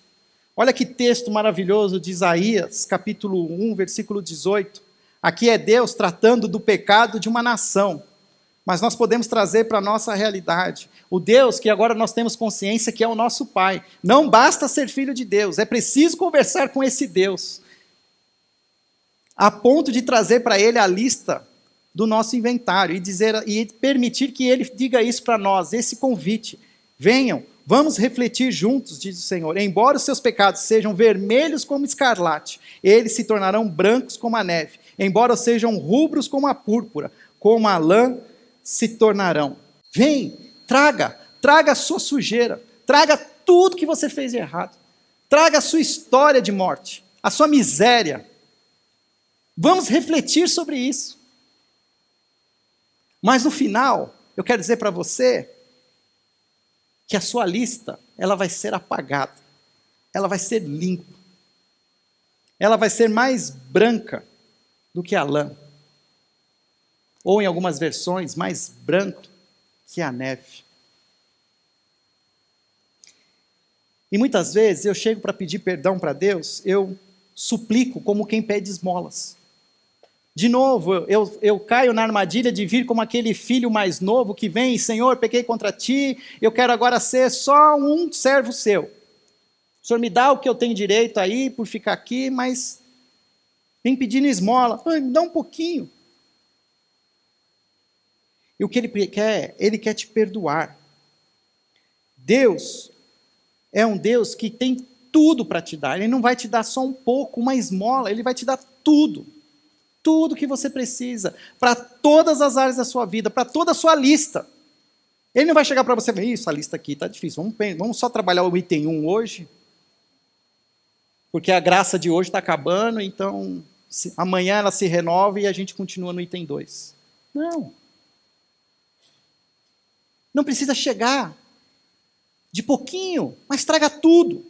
Olha que texto maravilhoso de Isaías, capítulo 1, versículo 18. Aqui é Deus tratando do pecado de uma nação. Mas nós podemos trazer para a nossa realidade. O Deus que agora nós temos consciência que é o nosso Pai. Não basta ser filho de Deus, é preciso conversar com esse Deus. A ponto de trazer para ele a lista do nosso inventário e permitir que ele diga isso para nós, esse convite. Venham, vamos refletir juntos, diz o Senhor. Embora os seus pecados sejam vermelhos como escarlate, eles se tornarão brancos como a neve. Embora sejam rubros como a púrpura, como a lã se tornarão. Vem, traga a sua sujeira, traga tudo que você fez de errado, traga a sua história de morte, a sua miséria. Vamos refletir sobre isso. Mas no final, eu quero dizer para você que a sua lista, ela vai ser apagada. Ela vai ser limpa. Ela vai ser mais branca do que a lã. Ou em algumas versões, mais branco que a neve. E muitas vezes eu chego para pedir perdão para Deus, eu suplico como quem pede esmolas. De novo, eu caio na armadilha de vir como aquele filho mais novo que vem, Senhor, pequei contra ti, eu quero agora ser só um servo seu. O Senhor me dá o que eu tenho direito aí por ficar aqui, mas vem pedindo esmola. Ai, me dá um pouquinho. E o que ele quer te perdoar. Deus é um Deus que tem tudo para te dar. Ele não vai te dar só um pouco, uma esmola, ele vai te dar tudo. Tudo que você precisa, para todas as áreas da sua vida, para toda a sua lista. Ele não vai chegar para você e falar, isso, a lista aqui está difícil, vamos só trabalhar o item 1 hoje, porque a graça de hoje está acabando, então amanhã ela se renova e a gente continua no item 2. Não. Não precisa chegar de pouquinho, mas traga tudo,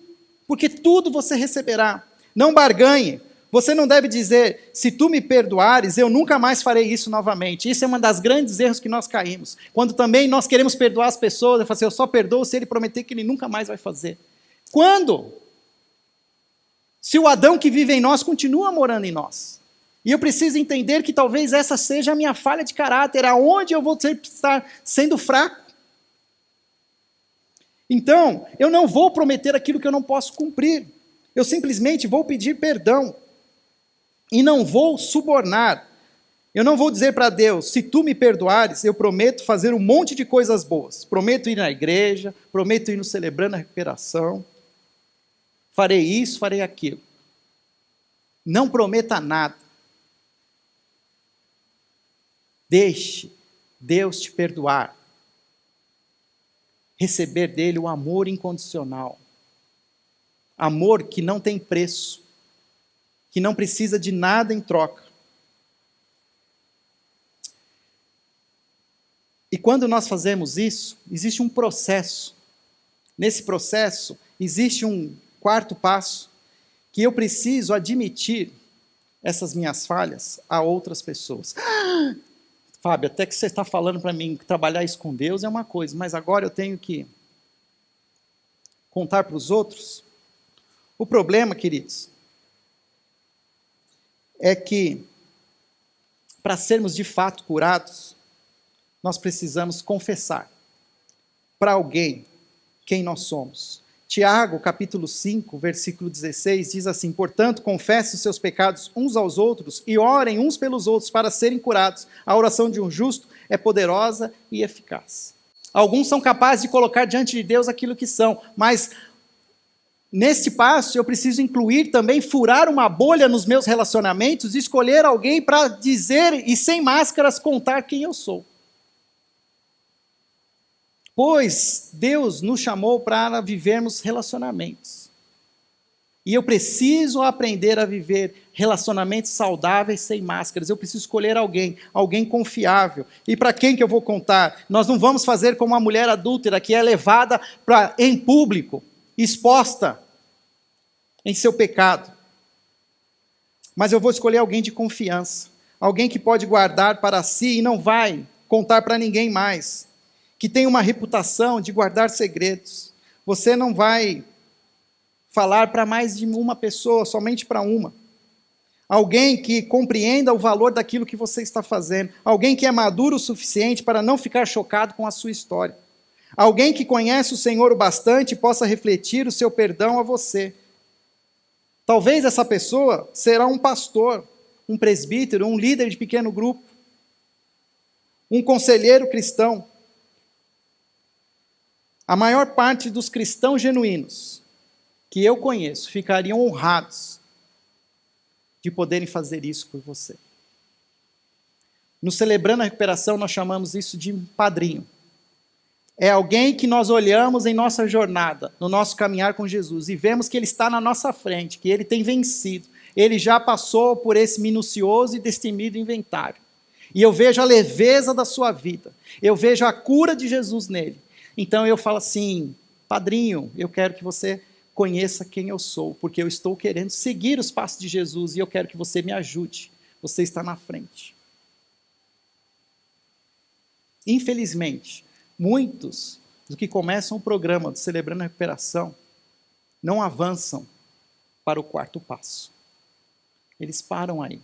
porque tudo você receberá. Não barganhe. Você não deve dizer, se tu me perdoares, eu nunca mais farei isso novamente. Isso é uma das grandes erros que nós caímos. Quando também nós queremos perdoar as pessoas, eu falo assim, eu só perdoo se ele prometer que ele nunca mais vai fazer. Quando? Se o Adão que vive em nós continua morando em nós. E eu preciso entender que talvez essa seja a minha falha de caráter, aonde eu vou estar sendo fraco. Então, eu não vou prometer aquilo que eu não posso cumprir. Eu simplesmente vou pedir perdão. E não vou subornar. Eu não vou dizer para Deus, se tu me perdoares, eu prometo fazer um monte de coisas boas. Prometo ir na igreja, prometo ir no Celebrando a Recuperação. Farei isso, farei aquilo. Não prometa nada. Deixe Deus te perdoar. Receber dele o amor incondicional. Amor que não tem preço. Que não precisa de nada em troca. E quando nós fazemos isso, existe um processo. Nesse processo, existe um quarto passo, que eu preciso admitir essas minhas falhas a outras pessoas. Fábio, até que você está falando para mim que trabalhar isso com Deus é uma coisa, mas agora eu tenho que contar para os outros? O problema, queridos, é que para sermos de fato curados, nós precisamos confessar para alguém quem nós somos. Tiago, capítulo 5, versículo 16, diz assim: portanto, confessem os seus pecados uns aos outros e orem uns pelos outros para serem curados. A oração de um justo é poderosa e eficaz. Alguns são capazes de colocar diante de Deus aquilo que são, mas nesse passo eu preciso incluir também furar uma bolha nos meus relacionamentos e escolher alguém para dizer e sem máscaras contar quem eu sou. Pois Deus nos chamou para vivermos relacionamentos. E eu preciso aprender a viver relacionamentos saudáveis sem máscaras. Eu preciso escolher alguém confiável. E para quem que eu vou contar? Nós não vamos fazer como uma mulher adúltera que é levada em público, exposta em seu pecado. Mas eu vou escolher alguém de confiança. Alguém que pode guardar para si e não vai contar para ninguém mais. Que tem uma reputação de guardar segredos. Você não vai falar para mais de uma pessoa, somente para uma. Alguém que compreenda o valor daquilo que você está fazendo. Alguém que é maduro o suficiente para não ficar chocado com a sua história. Alguém que conhece o Senhor o bastante e possa refletir o seu perdão a você. Talvez essa pessoa será um pastor, um presbítero, um líder de pequeno grupo, um conselheiro cristão. A maior parte dos cristãos genuínos que eu conheço ficariam honrados de poderem fazer isso por você. No Celebrando a Recuperação, nós chamamos isso de padrinho. É alguém que nós olhamos em nossa jornada, no nosso caminhar com Jesus, e vemos que ele está na nossa frente, que ele tem vencido. Ele já passou por esse minucioso e destemido inventário. E eu vejo a leveza da sua vida. Eu vejo a cura de Jesus nele. Então eu falo assim: padrinho, eu quero que você conheça quem eu sou, porque eu estou querendo seguir os passos de Jesus e eu quero que você me ajude. Você está na frente. Infelizmente, muitos dos que começam o programa do Celebrando a Recuperação não avançam para o quarto passo. Eles param aí.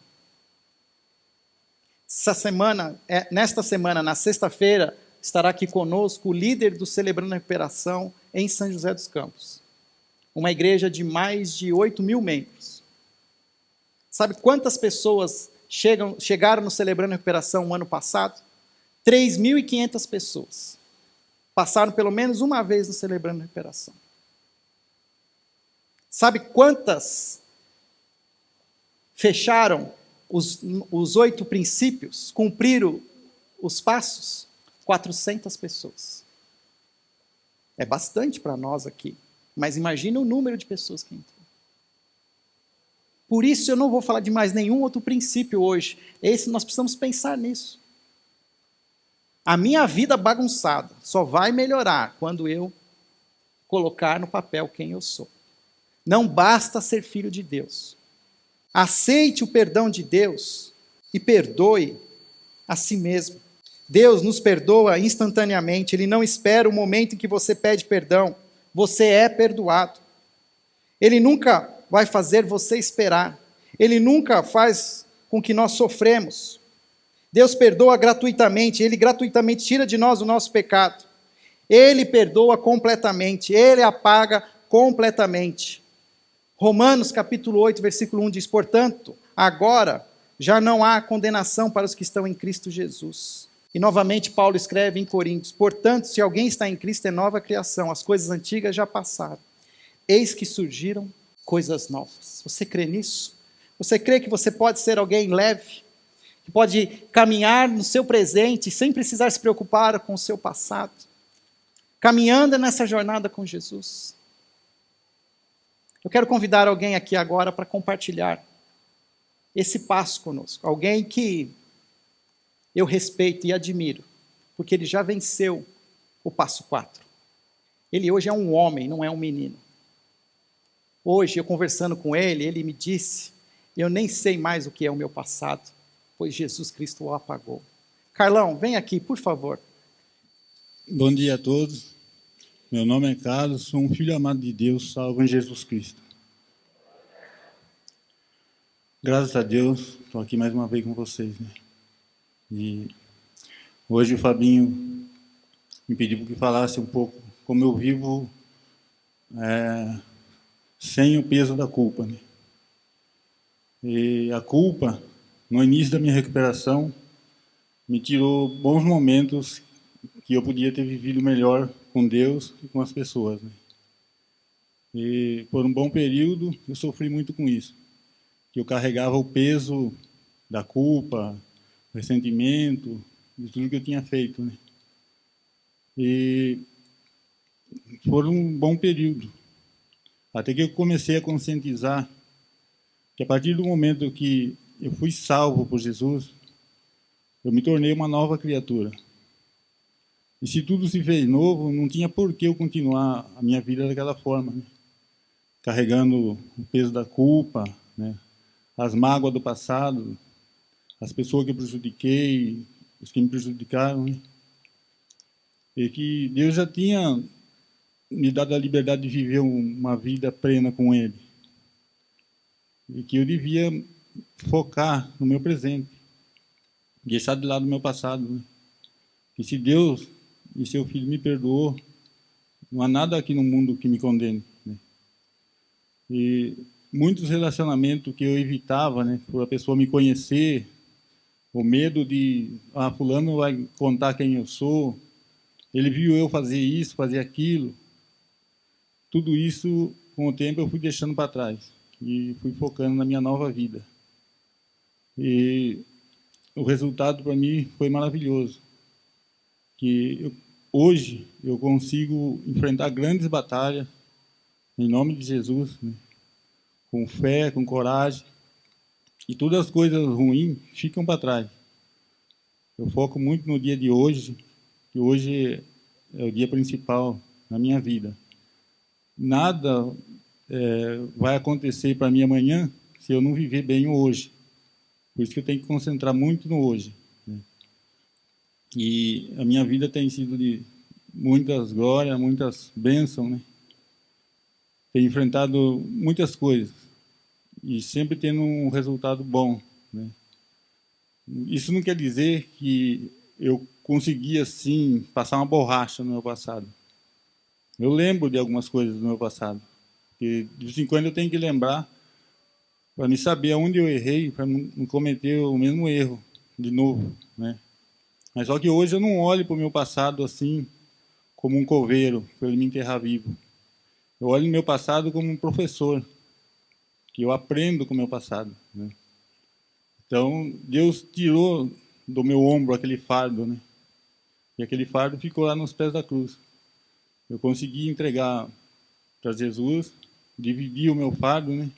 Nesta semana, na sexta-feira, estará aqui conosco o líder do Celebrando a Recuperação em São José dos Campos. Uma igreja de mais de 8.000 membros. Sabe quantas pessoas chegaram no Celebrando a Recuperação no ano passado? 3.500 pessoas. Passaram pelo menos uma vez no Celebrando a Recuperação. Sabe quantas fecharam os 8 princípios, cumpriram os passos? 400 pessoas. É bastante para nós aqui, mas imagina o número de pessoas que entram. Por isso eu não vou falar de mais nenhum outro princípio hoje. Nós precisamos pensar nisso. A minha vida bagunçada só vai melhorar quando eu colocar no papel quem eu sou. Não basta ser filho de Deus. Aceite o perdão de Deus e perdoe a si mesmo. Deus nos perdoa instantaneamente. Ele não espera o momento em que você pede perdão. Você é perdoado. Ele nunca vai fazer você esperar. Ele nunca faz com que nós sofremos. Deus perdoa gratuitamente. Ele gratuitamente tira de nós o nosso pecado. Ele perdoa completamente. Ele apaga completamente. Romanos capítulo 8, versículo 1 diz: portanto, agora já não há condenação para os que estão em Cristo Jesus. E novamente Paulo escreve em Coríntios: portanto, se alguém está em Cristo, é nova criação, as coisas antigas já passaram. Eis que surgiram coisas novas. Você crê nisso? Você crê que você pode ser alguém leve? Que pode caminhar no seu presente sem precisar se preocupar com o seu passado? Caminhando nessa jornada com Jesus. Eu quero convidar alguém aqui agora para compartilhar esse passo conosco. Alguém que eu respeito e admiro, porque ele já venceu o passo 4. Ele hoje é um homem, não é um menino. Hoje, eu conversando com ele, ele me disse: eu nem sei mais o que é o meu passado, pois Jesus Cristo o apagou. Carlão, vem aqui, por favor. Bom dia a todos. Meu nome é Carlos, sou um filho amado de Deus, salvo em Jesus Cristo. Graças a Deus, estou aqui mais uma vez com vocês, né? E hoje o Fabinho me pediu que falasse um pouco como eu vivo sem o peso da culpa, né? E a culpa, no início da minha recuperação, me tirou bons momentos que eu podia ter vivido melhor com Deus e com as pessoas, né? E por um bom período eu sofri muito com isso, que eu carregava o peso da culpa, ressentimento, de tudo que eu tinha feito, né? E foi um bom período, até que eu comecei a conscientizar que a partir do momento que eu fui salvo por Jesus, eu me tornei uma nova criatura. E se tudo se fez novo, não tinha por que eu continuar a minha vida daquela forma, né? Carregando o peso da culpa, né? As mágoas do passado, as pessoas que eu prejudiquei, os que me prejudicaram, né? E que Deus já tinha me dado a liberdade de viver uma vida plena com Ele. E que eu devia focar no meu presente, deixar de lado o meu passado, né? Que se Deus e seu Filho me perdoou, não há nada aqui no mundo que me condene, né? E muitos relacionamentos que eu evitava, né, por a pessoa me conhecer, o medo de, fulano vai contar quem eu sou, ele viu eu fazer isso, fazer aquilo, tudo isso, com o tempo, eu fui deixando para trás e fui focando na minha nova vida. E o resultado para mim foi maravilhoso, que hoje eu consigo enfrentar grandes batalhas em nome de Jesus, né? Com fé, com coragem, e todas as coisas ruins ficam para trás. Eu foco muito no dia de hoje, que hoje é o dia principal na minha vida. Nada vai acontecer para mim amanhã se eu não viver bem o hoje. Por isso que eu tenho que concentrar muito no hoje, né? E a minha vida tem sido de muitas glórias, muitas bênçãos, né? Tenho enfrentado muitas coisas e sempre tendo um resultado bom, né? Isso não quer dizer que eu consegui, assim, passar uma borracha no meu passado. Eu lembro de algumas coisas do meu passado, que de vez em quando eu tenho que lembrar para me saber aonde eu errei, para não cometer o mesmo erro de novo, né? Mas só que hoje eu não olho para o meu passado assim, como um coveiro, para ele me enterrar vivo. Eu olho o meu passado como um professor, que eu aprendo com o meu passado, né? Então, Deus tirou do meu ombro aquele fardo, né? E aquele fardo ficou lá nos pés da cruz. Eu consegui entregar para Jesus, dividir o meu fardo, né?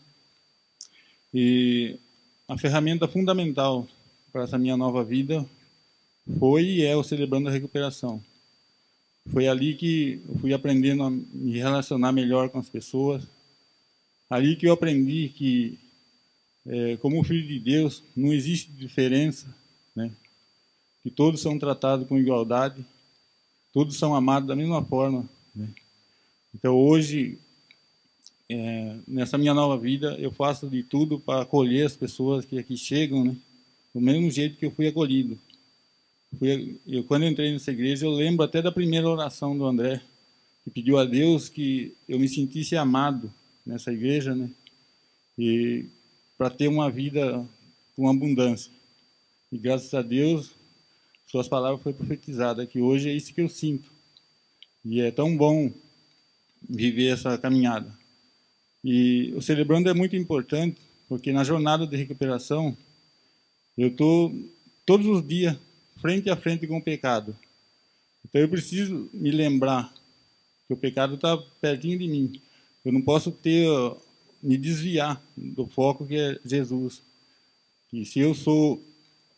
E a ferramenta fundamental para essa minha nova vida foi e é o Celebrando a Recuperação. Foi ali que eu fui aprendendo a me relacionar melhor com as pessoas. Ali que eu aprendi que, como filho de Deus, não existe diferença, né? Que todos são tratados com igualdade, todos são amados da mesma forma, né? Então hoje, nessa minha nova vida, eu faço de tudo para acolher as pessoas que aqui chegam, né? Do mesmo jeito que eu fui acolhido. Quando eu entrei nessa igreja, eu lembro até da primeira oração do André, que pediu a Deus que eu me sentisse amado nessa igreja, né? E para ter uma vida com abundância. E graças a Deus, suas palavras foram profetizadas, que hoje é isso que eu sinto. E é tão bom viver essa caminhada. E o Celebrando é muito importante, porque na jornada de recuperação, eu estou todos os dias frente a frente com o pecado. Então eu preciso me lembrar que o pecado está pertinho de mim. Eu não posso me desviar do foco que é Jesus. E se eu sou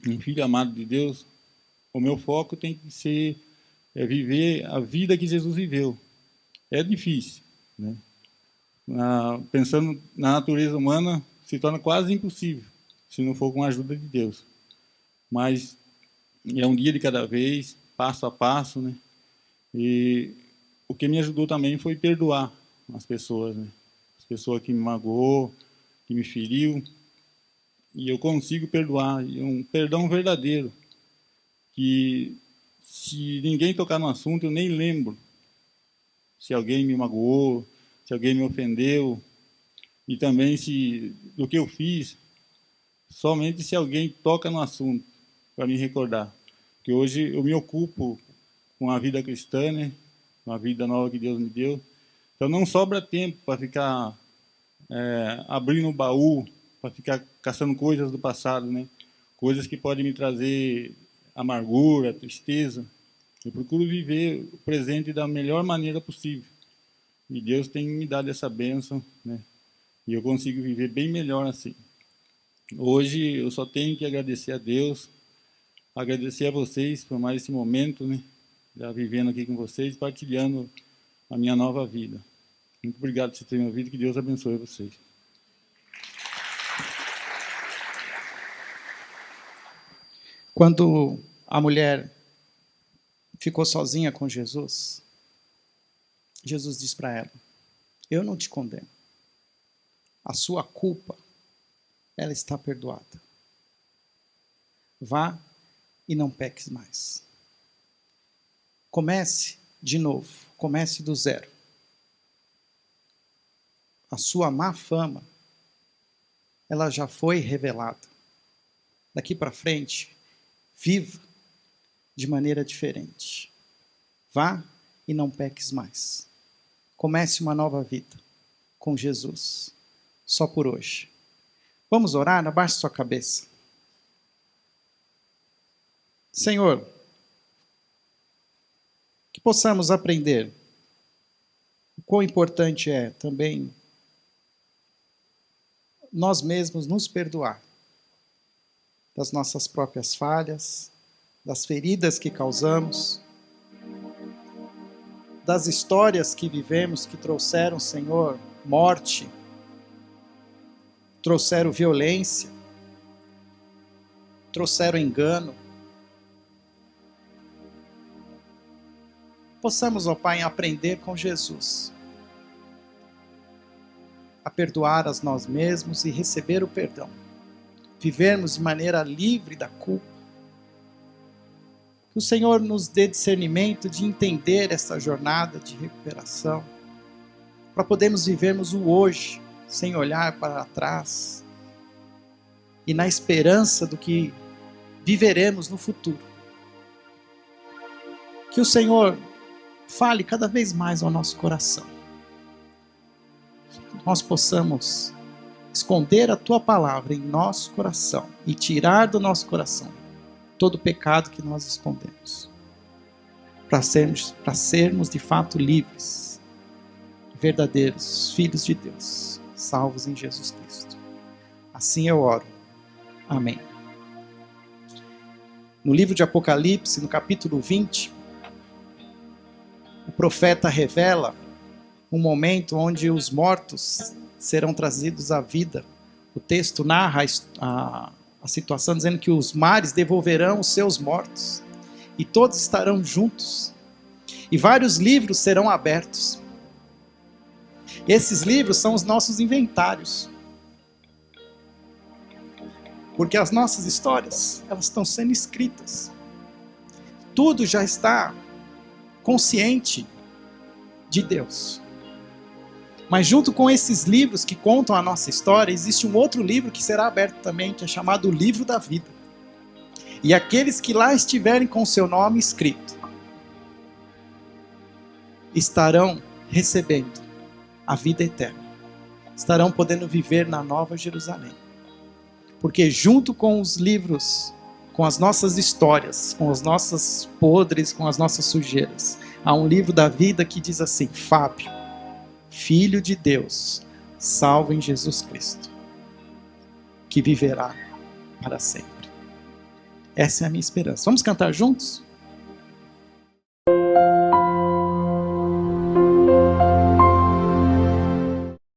um filho amado de Deus, o meu foco tem que ser viver a vida que Jesus viveu. É difícil, né? Pensando na natureza humana, se torna quase impossível, se não for com a ajuda de Deus. Mas é um dia de cada vez, passo a passo, né? E o que me ajudou também foi perdoar as pessoas, né? As pessoas que me magoou, que me feriu. E eu consigo perdoar, e um perdão verdadeiro, que se ninguém tocar no assunto, eu nem lembro se alguém me magoou, se alguém me ofendeu, e também se do que eu fiz, somente se alguém toca no assunto, para me recordar. Porque hoje eu me ocupo com a vida cristã, né? Com a vida nova que Deus me deu. Então não sobra tempo para ficar abrindo o baú, para ficar caçando coisas do passado, né? Coisas que podem me trazer amargura, tristeza. Eu procuro viver o presente da melhor maneira possível. E Deus tem me dado essa bênção, né? E eu consigo viver bem melhor assim. Hoje eu só tenho que agradecer a Deus, agradecer a vocês por mais esse momento, né? Já vivendo aqui com vocês, partilhando a minha nova vida. Muito obrigado por vocês terem ouvido, que Deus abençoe vocês. Quando a mulher ficou sozinha com Jesus, Jesus diz para ela: eu não te condeno. A sua culpa, ela está perdoada. Vá e não peques mais. Comece de novo, comece do zero. A sua má fama, ela já foi revelada. Daqui para frente, viva de maneira diferente. Vá e não peques mais. Comece uma nova vida com Jesus, só por hoje. Vamos orar? Abaixe sua cabeça. Senhor, que possamos aprender o quão importante é também nós mesmos nos perdoar das nossas próprias falhas, das feridas que causamos, das histórias que vivemos que trouxeram, Senhor, morte, trouxeram violência, trouxeram engano. Possamos, ó Pai, aprender com Jesus a perdoar a nós mesmos e receber o perdão. Vivermos de maneira livre da culpa. Que o Senhor nos dê discernimento de entender essa jornada de recuperação, para podermos vivermos o hoje, sem olhar para trás, e na esperança do que viveremos no futuro. Que o Senhor fale cada vez mais ao nosso coração. Que nós possamos esconder a Tua palavra em nosso coração e tirar do nosso coração todo o pecado que nós escondemos. Para sermos de fato livres, verdadeiros filhos de Deus, salvos em Jesus Cristo. Assim eu oro. Amém. No livro de Apocalipse, no capítulo 20, o profeta revela um momento onde os mortos serão trazidos à vida. O texto narra a situação dizendo que os mares devolverão os seus mortos e todos estarão juntos. E vários livros serão abertos. Esses livros são os nossos inventários. Porque as nossas histórias, elas estão sendo escritas. Tudo já está consciente de Deus. Mas junto com esses livros que contam a nossa história, existe um outro livro que será aberto também, que é chamado o Livro da Vida. E aqueles que lá estiverem com o seu nome escrito, estarão recebendo a vida eterna. Estarão podendo viver na Nova Jerusalém. Porque junto com os livros, com as nossas histórias, com as nossas podres, com as nossas sujeiras, há um livro da vida que diz assim: Fábio, Filho de Deus, salvo em Jesus Cristo, que viverá para sempre. Essa é a minha esperança. Vamos cantar juntos?